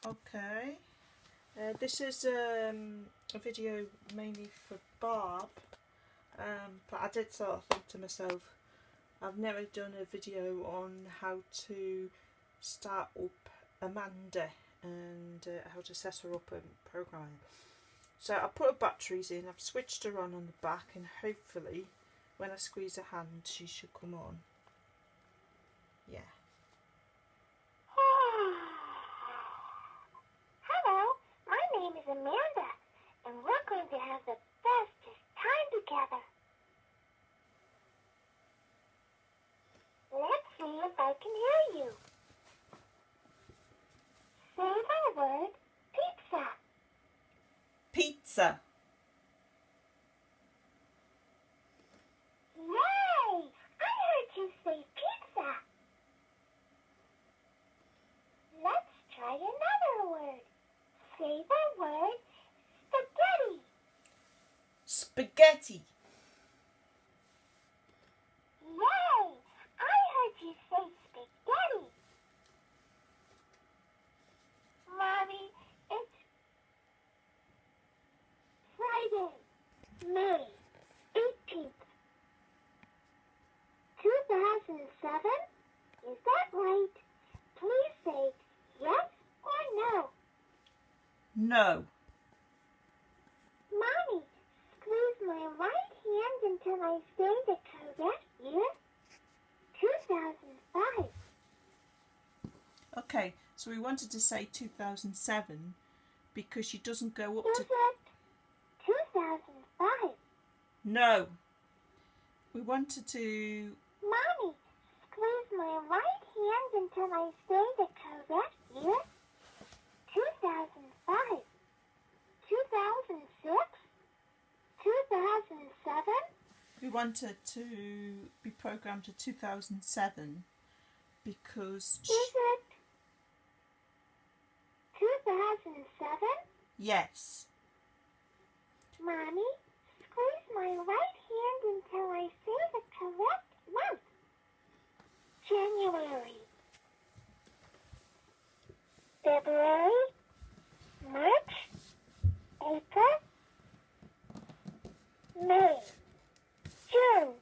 Okay, this is a video mainly for Bob, but I did sort of think to myself, I've never done a video on how to start up Amanda and how to set her up and program it. So I put her batteries in, I've switched her on the back, and hopefully when I squeeze her hand she should come on. Yeah. Hello, my name is Amanda, and we're going to have the bestest time together. Let's see if I can hear you. Say the word pizza. Pizza. Yay! I heard you say pizza. Let's try another word. Say the word spaghetti. Spaghetti. Yay! I heard you say spaghetti. Mommy, it's Friday, May 18th, 2007? Is that right? Please say yes or no. No. Mommy, squeeze my right hand until I say the correct year. 2005. Okay, so we wanted to say 2007 because she doesn't go up Is to... it 2005? No. We wanted to... Mommy, squeeze my right hand until I say the correct year. 2005. 2006? 2007? We wanted to be programmed to 2007 because... Is it 2007? Yes. Mommy, squeeze my right hand until I say the correct month. January. February. March. April. May. June.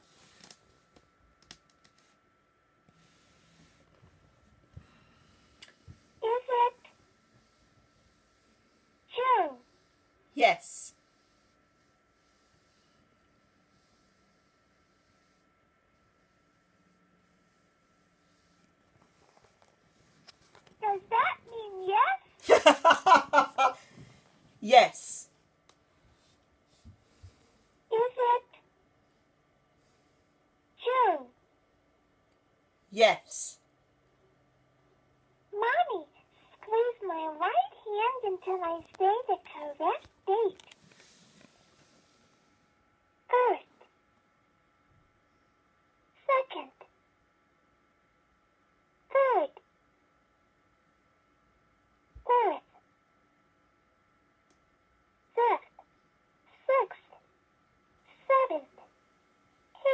Is it June? Yes. Does that mean yes? Yes. Is it June? Yes. Mommy, squeeze my right hand until I say the correct date. First. Second. Third. Fourth. Fifth. Sixth. Seventh.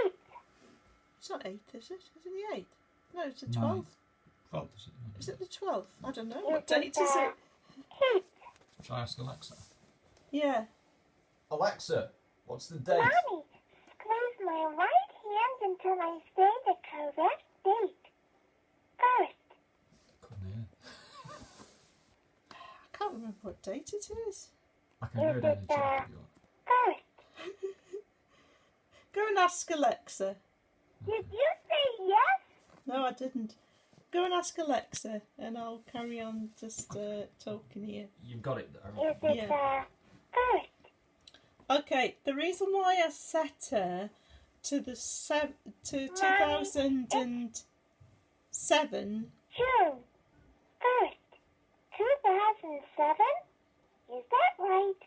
Eighth. It's not 8, is it? Is it the 8th? No, it's the 12th. 12th, is it? Is it the 12th? I don't know. Is What date is it? Eighth. Shall I ask Alexa? Yeah. Alexa, what's the date? Mommy, squeeze my right hand until I say the correct date. First. Couldn't hear. I can't remember what date it is. I can do it in the chat if you want. First. Go and ask Alexa. Did you say yes? No, I didn't. Go and ask Alexa and I'll carry on just talking here. You've got it there. Is it Yeah. First? Okay, the reason why I set her to the 2007. June. First. 2007? Is that right?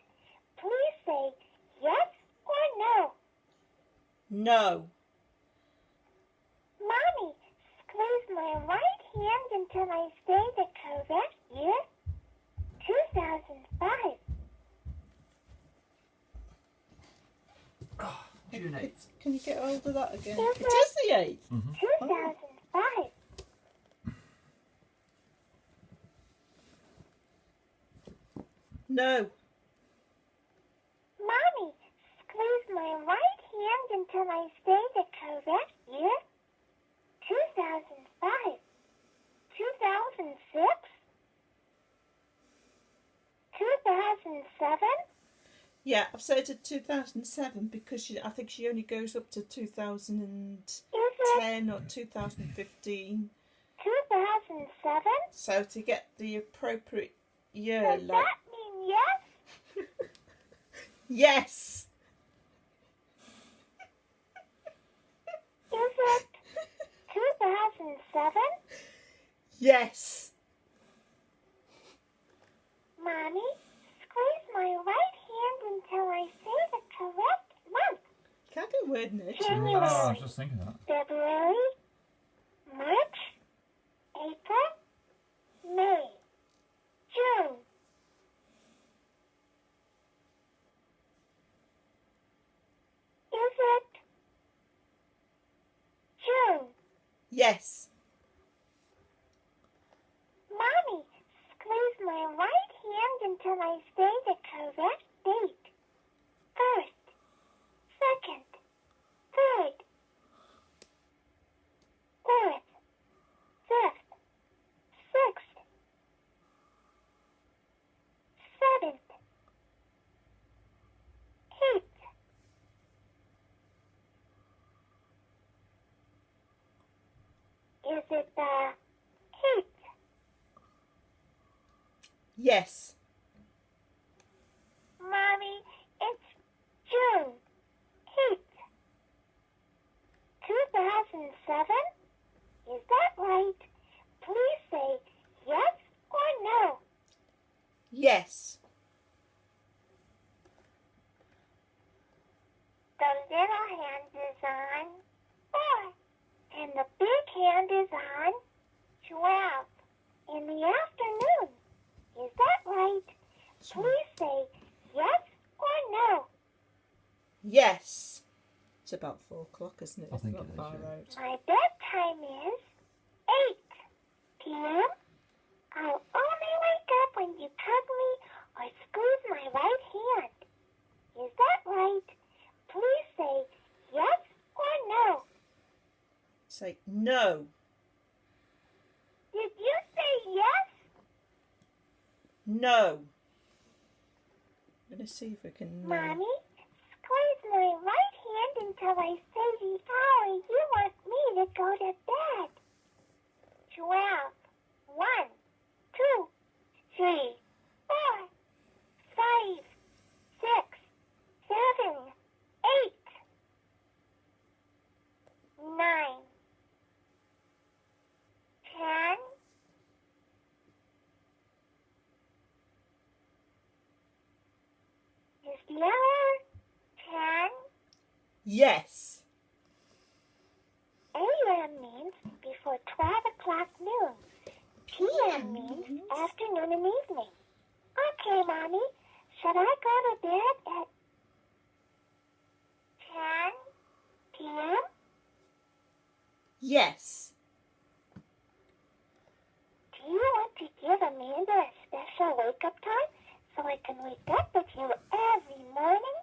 Please say yes or no. No. Mommy, squeeze my right hand until I say the correct year. 2005. June 8th. Can you get hold of that again? Yes, It is the 8th. Mm-hmm. 2005. No. Mommy, squeeze my right hand until I say the correct year. 2005. 2006. 2007. Yeah, I've said it 2007 because I think she only goes up to 2010 Is it or 2015. 2007? So to get the appropriate year, Does like that mean yes? yes, Is it 2007? yes, Mommy, squeeze my right hand until I say the correct month. can't be word in it. Oh, I was just thinking that. February, March, April, May, June. Is it June? Yes, Mommy, squeeze my right hand until I say the correct date. First, second, third, fourth, fifth, sixth, seventh, eighth. Is it the 8th? yes, Mommy, it's June 8th. 2007? Is that right? Please say yes or no. yes, The little hand is on 4, and the big hand is on 12 in the afternoon. Is that right? Please say yes or no. yes. It's about 4 o'clock, isn't it? I It's think not it is, far yeah. out. My bedtime is 8 p.m. I'll only wake up when you hug me or squeeze my right hand. Is that right? Please say yes or no. Say no, Did you say yes? no. I'm going to see if we can. Mommy, squeeze my right hand until I say the hour you want me to go to bed. 12, 1, 2, 3, 4, 5, 6, 7, 8, 9, 10. Is the hour 10? Yes, AM means before 12 o'clock noon. PM means afternoon and evening. Okay, Mommy. Should I go to bed at 10 p.m.? yes, Do you want to give Amanda a special wake-up time so I can wake up with you every morning?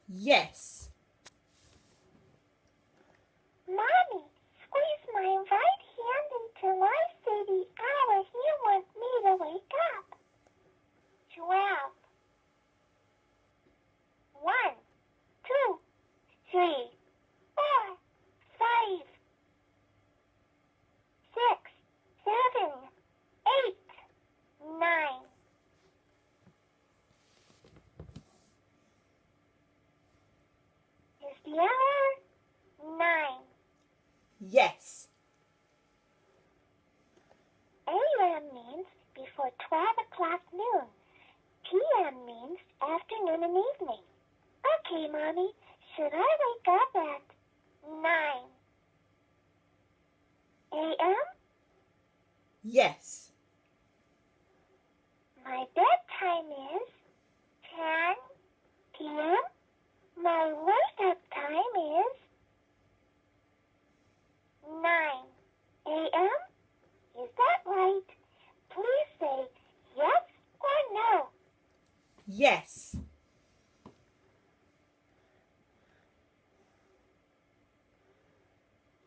yes, Mommy, squeeze my right hand until I say the hour you want me to wake up. 12. 1, 2, 3, 4, 5, 6, 7, 8, 9. Is the hour 9? yes, AM means before 12 o'clock noon. PM means afternoon and evening. Okay, Mommy. Should I wake up at 9 a.m.? yes, My bedtime is 10 p.m. My wake-up time is 9 a.m. Is that right? Please say yes or no. Yes.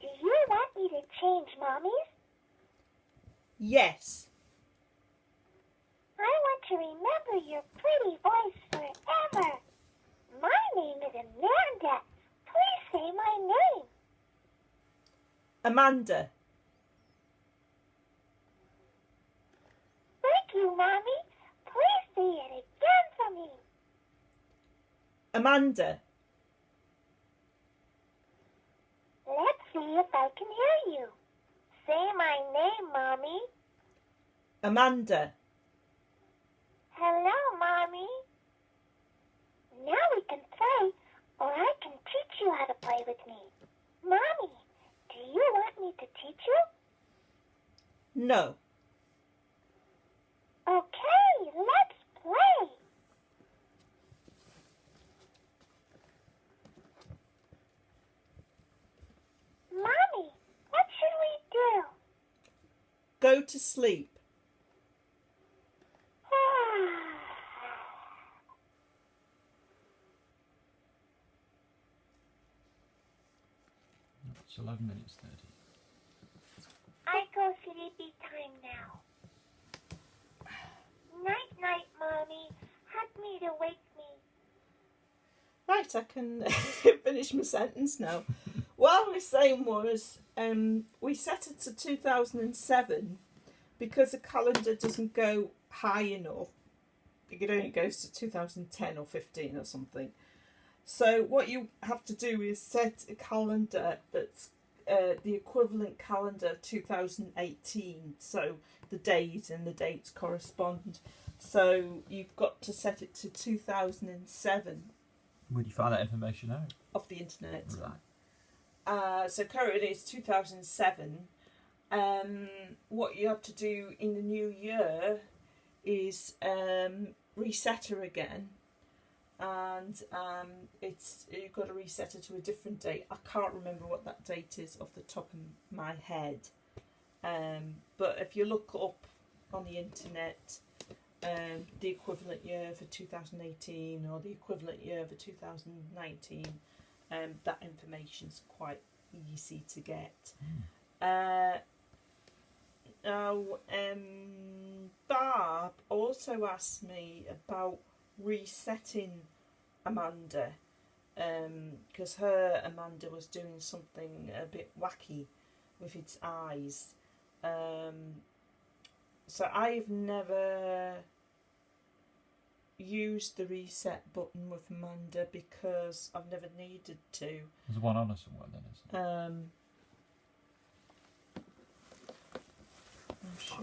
Do you want me to change Mommy's? Yes. I want to remember your pretty voice forever. My name is Amanda. Please say my name. Amanda. Thank you, Mommy. Please say it again for me. Amanda. Let's see if I can hear you. Say my name, Mommy. Amanda. Hello, Mommy. Now we can play, or I can teach you how to play with me. Mommy, do you want me to teach you? No. Okay, let's play. Mommy, what should we do? Go to sleep. It's 11 minutes 30. I go sleepy time now. Night, night, Mommy. Hug me to wake me. Right, I can finish my sentence now. What I was saying was, we set it to 2007 because the calendar doesn't go high enough. It only goes to 2010 or 15 or something. So what you have to do is set a calendar that's the equivalent calendar 2018. So the date and the dates correspond. So you've got to set it to 2007 Where do you find that information out? off the internet. Right. So currently it's 2007. What you have to do in the new year is reset her again, and you've got to reset her to a different date. I can't remember what that date is off the top of my head, but if you look up on the internet the equivalent year for 2018 or the equivalent year for 2019, that information's quite easy to get. Now, Barb also asked me about resetting Amanda, because her Amanda was doing something a bit wacky with its eyes. So I've never used the reset button with Amanda because I've never needed to. There's one on her somewhere then, isn't there?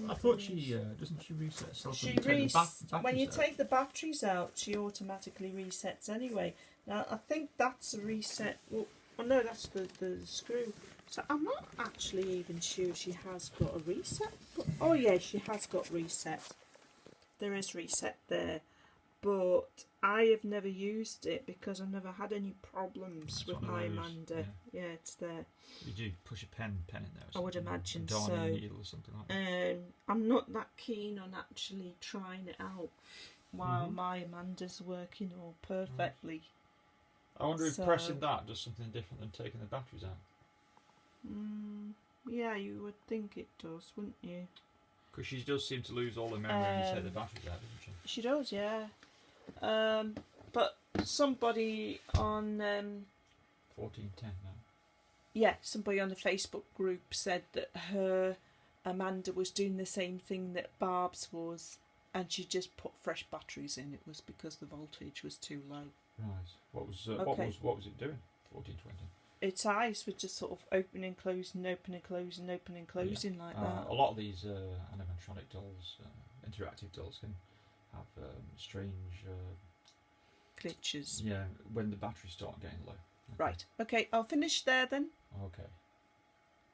I thought she doesn't she reset herself when you take the batteries when you out? take the batteries out, she automatically resets anyway. Now I think that's a reset. Well, no, that's the screw. So I'm not actually even sure she has got a reset. But, oh yeah, she has got reset. There is reset there, but I have never used it because I've never had any problems That's with one of my those, Amanda. Yeah, it's there. You do push a pen in there. Or I would something, imagine a darning so. needle or something like that. I'm not that keen on actually trying it out while my Amanda's working all perfectly. I wonder if So- pressing that does something different than taking the batteries out. Yeah, you would think it does, wouldn't you? Because she does seem to lose all her memory when you take the batteries out, doesn't she? She does, yeah. But somebody on 1410 now. somebody on the Facebook group said that her Amanda was doing the same thing that Barb's was, and she just put fresh batteries in. It was because the voltage was too low. Right. What was Okay. what was it doing? 1420. Its eyes were just sort of opening, closing, opening, closing, opening, closing like that. A lot of these animatronic dolls, interactive dolls, can have strange Glitches. when the batteries start getting low. Okay. Right. Okay, I'll finish there then. Okay.